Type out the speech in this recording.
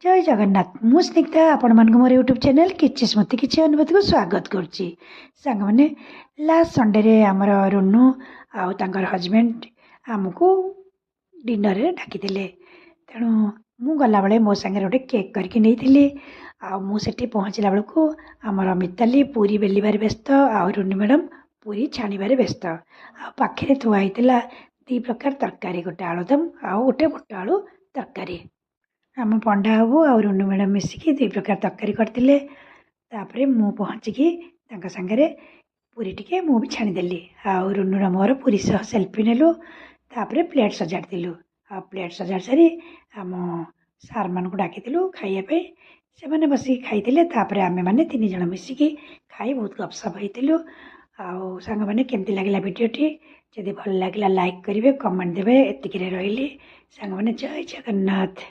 जय जगन्नाथ मु स्निग्धा आपण मान मोर यूट्यूब चैनल किछि स्मृति किछि अनुभूति को स्वागत करछि। सांग माने लास्ट संडे रे हमर रुन्नू आउ तांकर हस्बैंड हमको डिनर रे डाकी दिले। तेणु मु गला बेले मो संगे गोटे केक करके नहीं आ मु सेठी पहुँचला बेलू आमर मिताली पूरी बेलिबार व्यस्त आ रुन्नू मैडम पूरी छाणीबार व्यस्त आ पाखे थुआ होता दी प्रकार तरकारी गोटे आलुदम आउ गोटे बुट आलू तरकारी। आम पंडा बाबू आ रुन्नू मैडम मिसिकी दुई प्रकार तरकारी करते। तापर मु पहुँचिकी सागरे पूरी टिके मु भी छाणीदेली आउ रुन्नूर मोर पूरी सह सेल्फी नेलु। तापर प्लेट सजाड़िलु आ प्लेट सजाड़ सारी आम सार मान को डाकिलु खाइबा से मैंने बस खाई। तापर आमे मैंने तीन जन मिसिकी खाई बहुत गपसप होइतिलु। आउ सांग मैंने केमती लगिला वीडियोटी जदि भल लगिला लाइक करेंगे कमेंट देवे। एतिकी रही सांग मैंने जय जगन्नाथ।